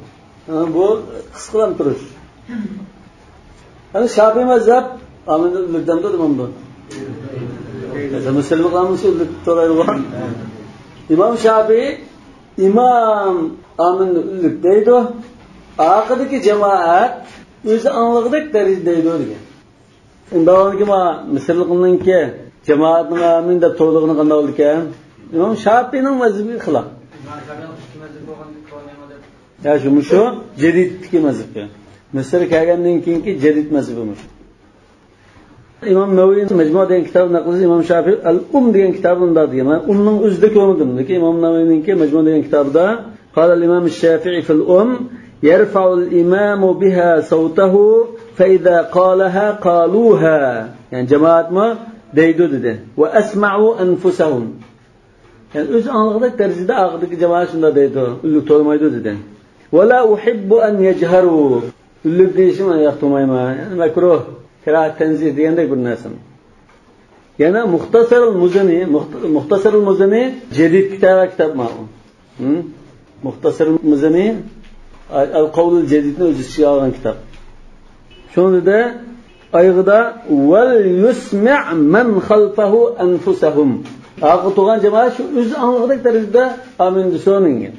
Bu qisqalan turish. Hani Shafiy mazhab aminde ulukdan da imam bu. Müslüman qilamiz uluk to'laydigan. İmam Shafiy imam aminde uluk deydi. Oxirdagi jamoat o'zi anlig'idek darajada deydi degan. Undagi ma Misrlikninki jamoatning aminde to'lig'ini qanday bo'ldi ekan? İmam Shafi'ning mazhabi xilof. Ya şu jadidki mazhab. Misr kelgandan keyingi jadid mazhabimiz. İmam Navaviy Mecmu degan kitobni naqli İmam Shafiy al-Um degan kitobida degan. Men umning o'zida ko'rdim. Lekin İmam Navaviyninki Mecmu degan kitobda qala al-Imam Shafi'i fil yarfa'u al-imamu biha sawtahu fa idha qalaha qaluha. Yani jamoatmi deydi dedi. Va asma'u anfusahum. Yani o'z anlig'idek darajada og'idagi jamoat shunda deydi. Ulug' to'lmaydi dedi. Va la uhibbu an yajharu. Ulug' deyishim yoqtirmayman. Yani makruh, kiraat tanzih degandek bir narsa. Yana Muxtasarul Muzani jadid kitob ma'lum. Muxtasarul Muzani al-Qawlul Jadidni o'z ichiga olgan kitob. Shunda oyig'ida wal yusmi' man khalfahu anfusahum. Aqtugan jamoat shu o'z anlig'idek darajada amin desoningan.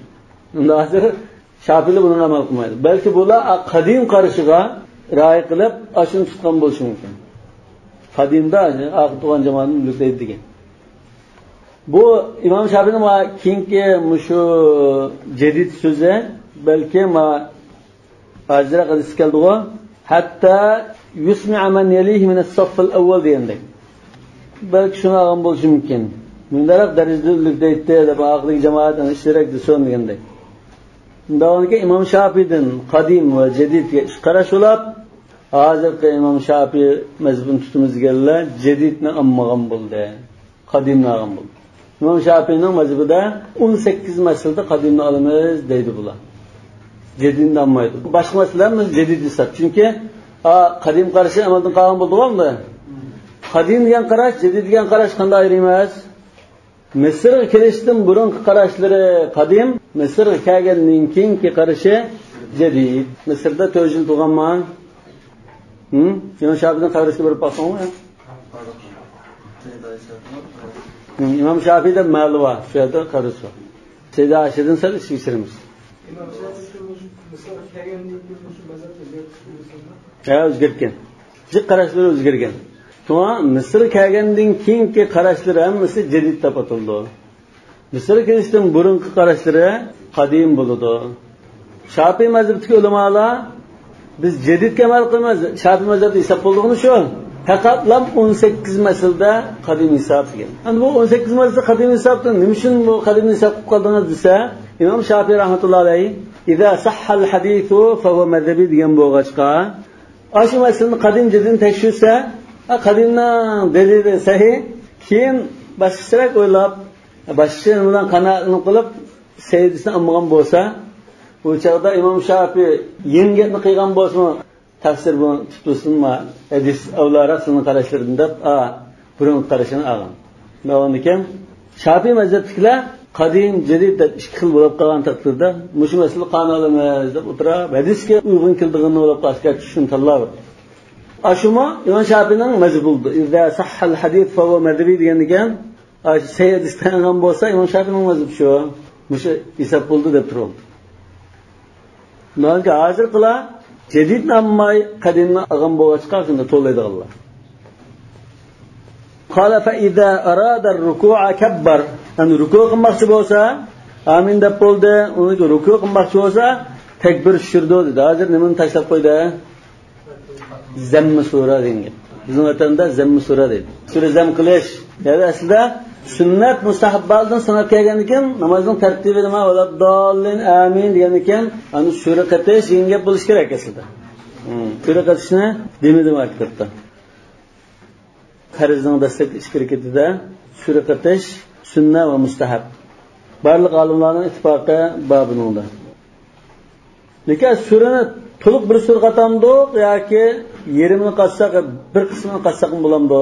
Unda hozir Shafiylar buni amal qilmaydi. Balki bular qadim qarashiga rioya qilib, ashuni tutgan bo'lishi mumkin. Qadimda aqtugan jamoatning ulug'laydi degan. Bu İmam Shafiyning keyingi mushu jadid so'zi balki ajra hadis keldi-ku. Hatta yusmi'a man yalihi min as-saff al-awwal degandek. Belki shuni olgan bo'lishi mumkin. Bundaroq darajada ulug'laydi deb aqdagi jamoatning ishtirak desin degandek. Davomga İmam Shafiy'dan qadim va jadidga qarash olib, hozirgi İmam Shafiy mazhabini tutumizganlar jadidni olmagan bo'ldi. Qadimni olgan bo'ldi. İmam Shafiyning mazhabida 18 masalada qadimni olamiz deydi bular. Jadidni olmaydi. Boshqa masalalarimiz jadid desab. Chunki qadim qarashi amaldan qolgan bo'ldi-ku. Qadim degan qarash, jadid degan qarash qanday ayirmas? Misrga kelishdan burungi qarashlari qadim, Misrga kelgandan keyingi qarashi jadid. Misrda 4 yil tug'anman. İmam Shafiyning qabrasiga borib boqsangmi? İmam Shafiyda ma'lum va shu yerda qabrasi bor. Sayda Ayshadan sal ishirimiz. İmam Shafiy Misrga kelgandan keyin shu mazhabga o'zgargan. Shu qarashlar o'zgargan. Şuna Misr kelgandan keyingi qarashlari hammasi jadid tapatildi. Misr kelishdan burungi qarashlari qadim bo'ldi. Shafiy mazhabidagi ulamolar biz jadidga amal qilamiz. Shafiy mazhabida hisob bo'ldig'ini shu. Faqat 18 masalda qadim hisob degan. Endi bu 18 masalda qadim hisobdan nima uchun bu qadim hisob qilib qoldingiz desa, İmam Shafiy rahmatullohi alayhi "Iza sahha al-hadithu fa huwa madhhabi" degan bo'lg'achqa, ashu masalani qadim jadidni tekshirsa qadimdan dalili sahih, keyin boshqacharoq o'ylab, boshqa bilan qanoatlanib qilib, sayyidisini olmagan bo'lsa, u chaqda İmam Shafiy yengitni qilgan bo'lsa, tafsir bu tutulsinmi, hadis avlarasini qarashlaridan deb, burun qarashini olgan. Nima ekan? Shafiy mazhabidagilar qadim, jadid deb ikki xil bo'lib qolgan taqdirda, mushu masala qonunimiz deb o'tirib, hadisga uyg'un keldig'ini o'ylab qolishga tushun tanlab. Ashuma İmam Shafiyning mazhabi bo'ldi. "Iza sahhal hadith fa huwa madhhabi" degan ekan, sayyid istagan bo'lsa İmam Shafiyning mazhabi shu. Mushu hisob bo'ldi deb turibdi. Menga hozir qila jadid namay qadimni olgan bo'lg'achqa shunda to'laydiganlar. Qala fa iza arada ar-ruku'a kabbar. Ani ruku' qilmoqchi bo'lsa, amin deb bo'ldi. Uni ruku' qilmoqchi bo'lsa, takbir tushirdi dedi. Hozir nimani tashlab qo'ydi? Zamm sura degan. Bizning vatanda zamm sura deydi. Sura zamm qilish Yani aslida sunnat mustahabbaldan sanab kelgan ekan, namozning tartibi nima bo'ladi? Dollin amin degan ekan, ana sura qatish yengap bo'lish kerak aslida. Sura qatishni demadi maktabda. Farzning dastlabki ish harakatida sura qatish sunna va mustahab. Barliq olimlarning ittifoqi bor bunda. Lekin surani to'liq bir sura qatamdiq yoki yerimini qatsak, bir qismini qatsak bo'lamdi.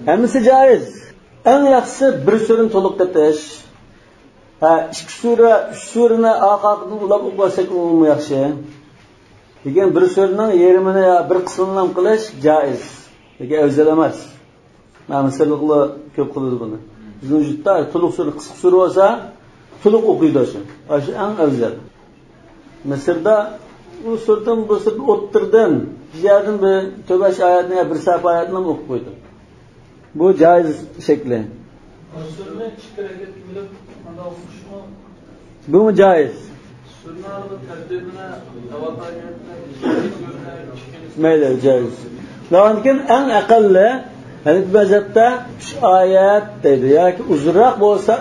Hammasi joiz. Eng yaxshisi bir surani to'liq qatish. Ikki sura, uch surani oqaqdan ulab o'qib olsak yaxshi. Lekin bir suraning yerimini yo bir qismini ham qilish joiz. Lekin afzal emas. Misrliklar ko'p qiladi buni. Bizning vujudda to'liq sura, qisqa sura bo'lsa, to'liq o'qiydi o'sha. O'sha eng afzal. Misrda u suradan bosib o'ttirdan, jiyadan bir 4 oyatni, bir safa oyatni ham o'qib qo'ydi. Bu joiz shakli. Surani chiqaraga bilib, unda o'qishmi? Bu joiz. Surani tartibini, tavakkalitni, mayli joiz. Lekin eng aqalli hadis bazatda 3 oyat deydi yoki uzunroq bo'lsa,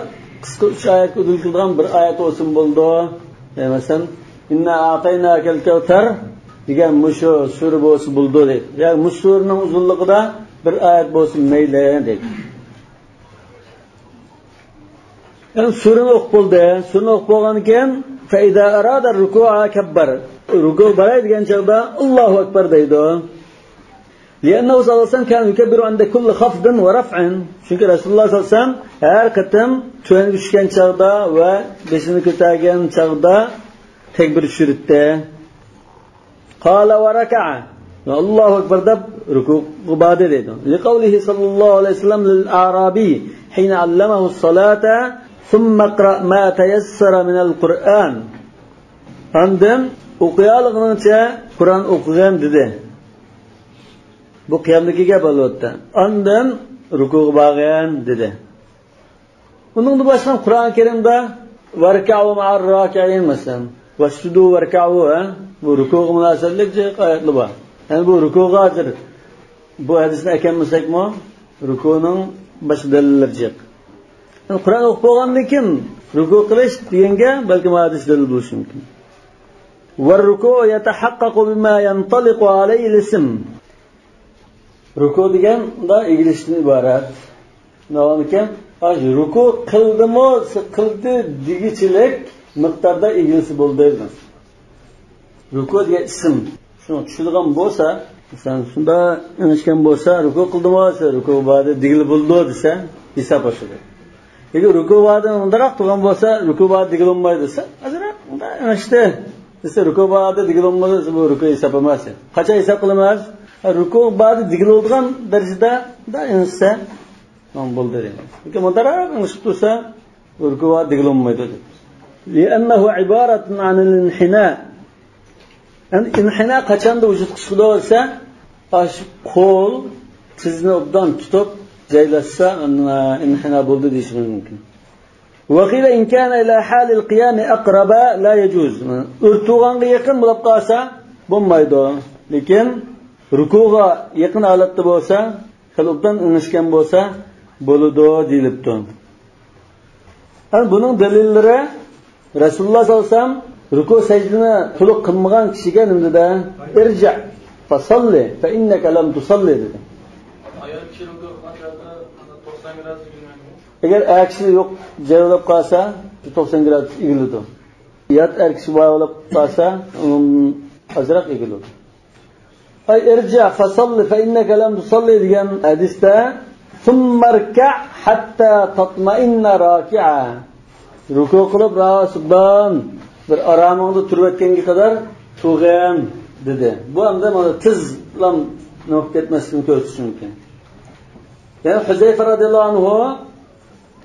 qisqa 3 oyatga udilgan bir oyat olsin bo'ldi. Masalan, inna a'taynakal kawtar degan mushu sura bo'lsa bo'ldi deydi. Yoki mush suraning uzunligida bir oyat bo'lsin mayli deydi. Yani surani o'qib bo'ldi. Surani o'qib bo'lgandan keyin fa iza arada ruku'a kabbar. Ruku' baraydigan chog'da Allohu akbar deydi. Lianna sallallohu alayhi vasallam kan yukabbiru anda kulli khafdin va raf'in. Chunki Rasululloh sallallohu alayhi vasallam har qatam tuanga tushgan chog'da va beshini ko'targan chog'da takbir tushirdi. Qala va raka'a. Allohu akbar deb ruku' ibodat deydi. Liqawlihi sallallohu alayhi vasallam lil arabi hina allamahu as-salata thumma iqra ma tayassara min al-Qur'an. Andan o'qiyalig'incha Qur'on o'qigan dedi. Bu qiyamdagi gap albatta. Andan ruku'ga borgan dedi. Bundan boshqa Qur'on Karimda varka'u ma'ar raki'in masalan, wasjudu warka'u bu ruku'ga munosabatli oyatlar bor. Yani bu ruku'ga hozir bu hadisni akammasakmi, ruku'ning boshqa dalillari chiq. Yani Qur'on o'qib bo'lgandan keyin ruku' qilish deganga balki hadis dalil bo'lishi mumkin. Var ruku' yatahaqqaqu bima yantaliqu alayhi al-ism. Ruku' deganda egilishdan iborat. Nolanikan, ruku' qildimi, qildi degichilik miqdorda egilisi bo'ldi. Ruku' degan ism. Shuni tushungan bo'lsa, masalan, shunda inishgan bo'lsa, ruku' qildimi, ruku' ba'da digili bo'ldi desa, hisob oshadi. Agar ruku' ba'da undaroq turgan bo'lsa, ruku' ba'da digilolmaydi desa, azroq unda inishdi. Desa ruku' ba'da digilolmaydi, bu ruku' hisob emas. Qancha hisob qilamiz? Ruku' ba'da digilolgan darajada da insa non bo'ldi deymiz. Lekin undaroq inishib tursa, ruku' ba'da digilolmaydi. Li'annahu ibaratun 'an al-inhina. Yani inhina qachanda vujud qilishida bo'lsa, qo'l sizni obdan tutib joylashsa, inhina bo'ldi deyish mumkin. Va qila in kana ila hal al-qiyam aqraba la yajuz. Urtug'anga yaqin bo'lib qolsa bo'lmaydi. Lekin ruku'ga yaqin holatda bo'lsa, qalbdan inishgan bo'lsa bo'ladi deyilibdi. Yani buning dalillari Rasululloh sollallohu alayhi vasallam ruku' sajdani to'liq qilmagan kishiga nima dedi? Irja fa salli fa innaka lam tusalli dedi. Ayol kishi ruku' qilganda 90 gradus egilmaydi. Agar aksi yo'q joylab qolsa 90 gradus egiladi. Yot kishi bo'ylab qolsa azroq egiladi. Ay irja fa salli fa innaka lam tusalli degan hadisda thumma rka' hatta tatma'inna raki'a. Ruku' qilib rasuldan bir aramingda turib o'tganga qadar turgan dedi. Bu hamda mana tizlam no'q ketmasligini ko'rsatish mumkin. Yani Huzayfa radhiyallohu anhu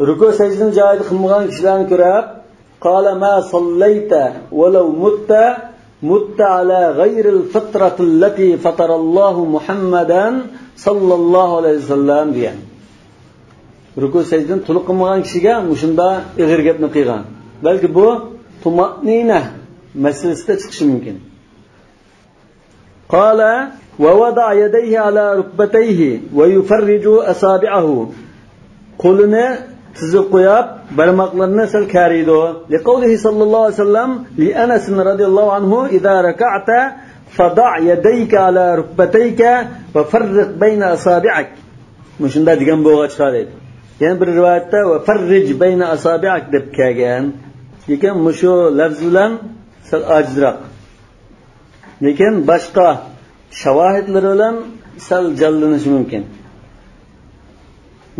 ruku' sajdani joyida qilmagan kishilarni ko'rib, qala ma sallayta walau mutta ala ghayri al-fitrati allati fatara Allahu Muhammadan sallallohu alayhi vasallam degan. Ruku' sajdani to'liq qilmagan kishiga shunda ig'ir gapni qilgan. Balki bu tumanina masalasida chiqishi mumkin. قال ووضع يديه على ركبتيه ويفرج أصابعه قولنا تزقياب برمقلنا سالكاريدو لقوله صلى الله عليه وسلم لأنس رضي الله عنه إذا ركعت فضع يديك على ركبتيك وفرق بين أصابعك مش ده ديگان بوغا چقاليد يعني bir rivayette وفرج بين أصابعك deb kelgan lekin mushu lafz bilan sal ajizroq lekin boshqa shavohidlar bilan sal jallanishi mumkin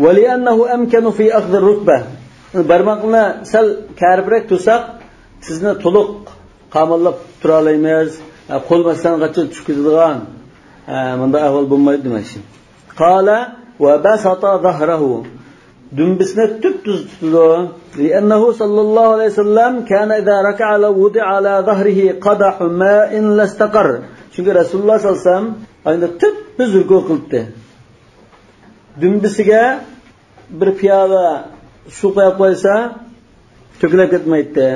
ولأنه أمكن في أخذ الركبة barmoqni sal karibroq tursak sizni to'liq qamallab tura olmaymiz qo'lmasdan qachon tushkizadigan bunda ahvol bo'lmaydi demoqchi qala va basata zahrahu dumbisni tuz tutdi لأنه صلى الله عليه وسلم كان إذا ركع لو وضع على ظهره قدح ماء لاستقر çünkü Rasulullah sallallahu aleyhi ve sellem ayında tuz ruku qildi dumbisiga bir piyola su qo'yib qo'ysa to'kilib ketmaydi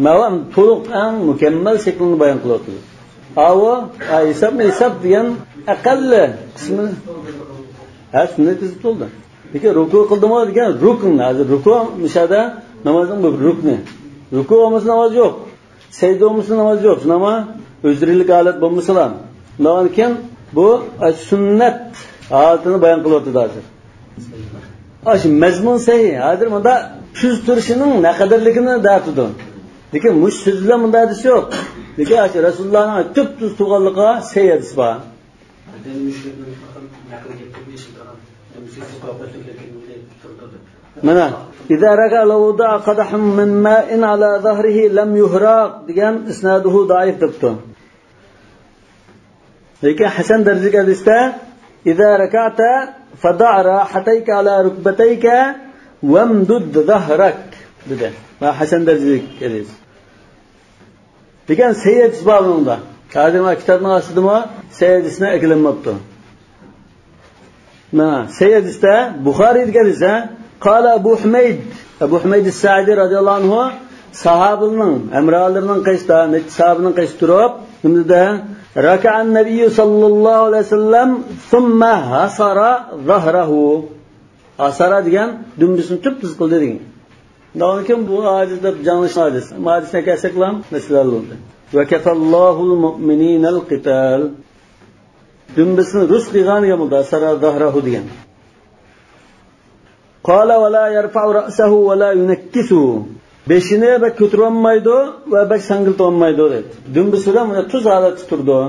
Ma'lum to'liq eng mukammal shaklni bayon qilyapti. Avo hisob degan aqalli qismi shunday tizib bo'ldi. Lekin ruku qildimi degan rukn, hozir ruku mishada namozning bu rukni. Ruku olmasa namoz yo'q. Sajda olmasa namoz yo'q. Nima o'zrilik holat bo'lmasa ham. Lekin bu sunnat holatini bayon qilyapti hozir. Ash mazmun sahih. Hozir bunda tuz turishining naqadarligini da'tidi. Lekin mush so'zlar bunda hadis yo'q. Lekin Rasulullohning tuz turganligiga sahih hadis bor. Mana إذا ركع لو وضع قدح من ماء على ظهره لم يهراق degan isnaduhu ضعيف debdi. Lekin Hasan darajadagi hadisda إذا ركعت فضع راحتيك على ركبتيك وامدد ظهرك dedi. Va Hasan darajadagi hadis. Lekin Sayyid isbabında Kadima kitabning ostidami Sayyid ismi eklanmabdi. Mana Sayyid ista Buxoriyga desa قال أبو حميد الساعدي رضي الله عنه صحابلның امرالарның qaysta sahabının qaysta turib nimda ركع النبي صلى الله عليه وسلم ثم حصر ظهره حصر degan dumbisini tuz qildi degan. Lekin bu hadisda yanlış hadis. Hadisne kesaklam mesela oldu. Ve kefallahul mu'minинal qital dumbisini rus qilganiga bo'ldi hasara zahrahu degan. قال ولا يرفع رأسه ولا ينكسه بشine bak ko'tarolmaydi va bak sangiltolmaydi dedi. Dumbisida mana tuz holati turdi.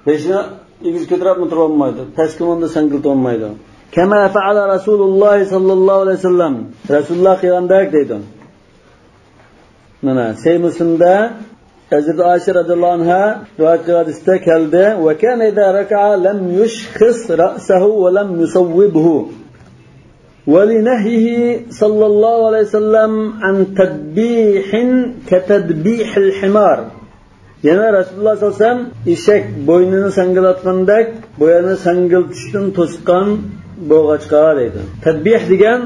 Beshini egiz ko'tarib o'tirolmaydi. Pastga onda sangiltolmaydi. Kama fa'ala Rasululloh sallallohu alayhi vasallam. Rasululloh qilgandek dedi. Mana Muslimda Hazrat Aisha radhiyallohu anha rivoyat hadisda keldi va kana idza raka'a lam yushkhis ra'sahu va lam yusawwibhu. ولنهيه صلى الله عليه وسلم عن تدبيح كتدبيح الحمار يعني رسول الله صلى الله عليه وسلم eshak bo'ynini sangilatgandek bo'yini sangiltishdan to'sqan bo'g'achqa deydi. Tadbih degan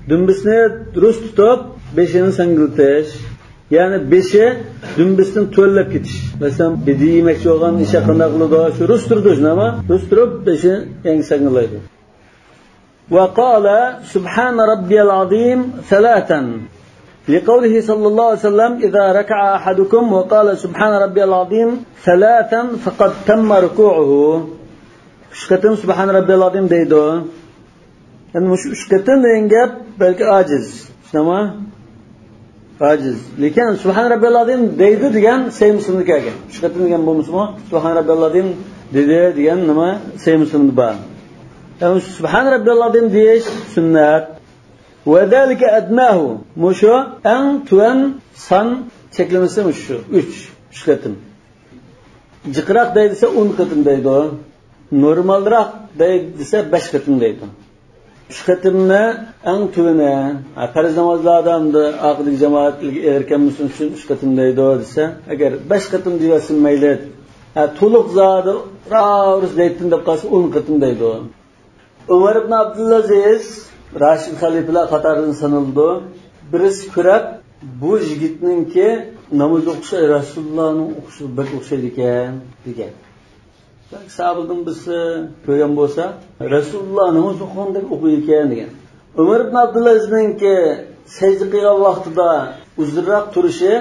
dumbisni durust tutib beshini sangiltish ya'ni beshi dumbisdan to'llab ketish. Masalan bediyemoqchi bo'lgan ishga qanday qiladi shu rusturdi nima rusturib beshi eng sangilaydi. وقال سبحان ربي العظيم ثلاثا لقوله صلى الله عليه وسلم إذا ركع أحدكم وقال سبحان ربي العظيم ثلاثا فقد تم ركوعه شكتن سبحان ربي العظيم deydi yani mش شكتن degan belki aciz ama aciz lekin subhan robbiyal azim deydi degan Sahih Muslimda kelgan shukatn degan bo'lmasmi subhan robbiyal azim dedi degan nima Sahih Muslimda bor. Yani Subhan Rabbiyal Azim deyish sunnat. Ve zalika adnahu. Mushu en tuan san cheklamasi mushu 3 qatim. Jiqroq deydisa 10 qatim deydi. Normalroq deydisa 5 qatim deydi. 3 qatimni en tuani farz namozlardanda aqidlik jamoatlik erkan musulmon uchun 3 qatim deydi desa, agar 5 qatim deyasin mayli. To'liq zodi raus deytin deb qolsa 10 qatim deydi. Umar ibn Abdülaziz Raşid xalifalar qatoridan sanıldı. Birisi ko'rib, bu yigitninki namoz o'qishi Rasulullohning o'qishi bir o'xshaydi ekan degan. Sahobadan birisi ko'rgan bo'lsa, Rasululloh namoz o'qigandek o'qiydi ekan degan. Umar ibn Abdülazizninki sajda qilgan vaqtida uzunroq turishi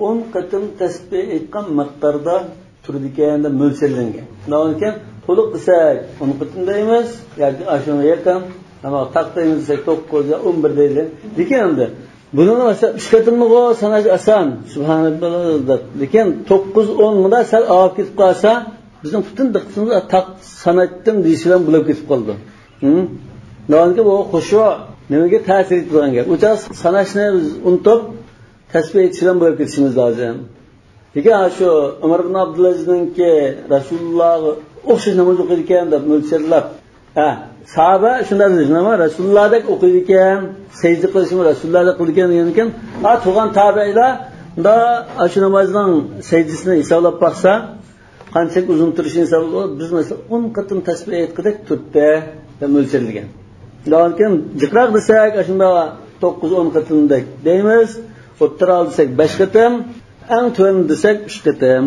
10 qatim tasbih aytgan miqdorda turdi ekan deb mo'ljallangan. Shundan keyin to'liq desak 10 qatim deymiz yoki ashunga yaqin, ama taqdaymiz desak 9 ya 11 deydi. Lekin endi buni mesela 3 qatimni sanash oson. Subhanalloh. Lekin 9-10 da sal olib ketib qolsa, bizning butun diqqatimiz taq sanatdan deyishlar bo'lib ketib qoldi. Nonga bu xushu nimaga ta'sir etgan gap. O'cha sanashni unutib tasbih etishdan bo'lib ketishimiz lozim. Lekin shu Umar ibn Abdulazizninki Rasululloh o'xshash namoz o'qiydi ekan deb mo'ljallab, sahaba shunday dedi, nima Rasulullohdek o'qiydi ekan, sajda qilishni Rasulullohdek qildi ekan degan ekan, turgan tabiilar da shu namozning sajdasini hisoblab baxsa, qancha uzun turishini hisoblab, biz mesela 10 qatim tasbih aytqidak turtdi deb mo'ljallangan. Lekin jiqroq desak, shunda 9-10 qatimdek deymiz, o'ttira olsak 5 qatim, eng to'yin desak 3 qatim.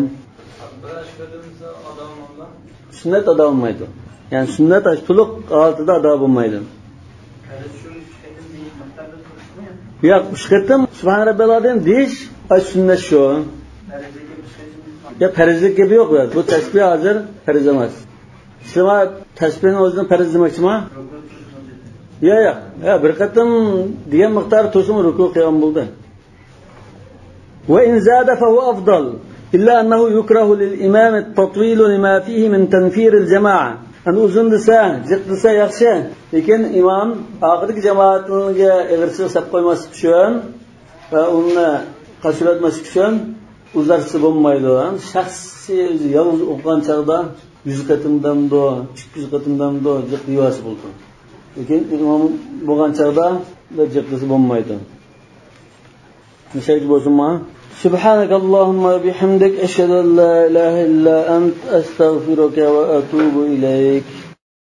Sunnat ado bo'lmaydi. Yani sünnet to'liq altida ado bo'lmaydi. Yo'q, 3 qatim subhan robbiladan deyish sünnet shu. Ya farzlik gibi yo'q bu. Bu tasbih hozir farz emas. Sizlar tasbihni o'zini farz demoqchimi? Yo'q. Ya bir qatim degan miqdor to'sin ruku qilgan bo'ldi. Wa in zada fa huwa afdal. Illa annahu yukrahu lil imam at-tatwil lima fihi min tanfir al-jama'a. Hani uzun desa, jiq desa yaxshi, lekin imom oxirgi jamoatga ig'irchilik sap qo'ymaslik uchun va uni qashiratmaslik uchun uzarchisi bo'lmaydi. Shaxsiy o'zi yolg'iz o'qigan chog'da 100 qatimdanmi, 200 qatimdanmi jiq yuvasi bo'ldi. Lekin imom bo'lgan chog'da jiq desa bo'lmaydi. Nishaychi bo'lsinmi? سبحانك اللهم وبحمدك أشهد أن لا إله إلا أنت أستغفرك وأتوب إليك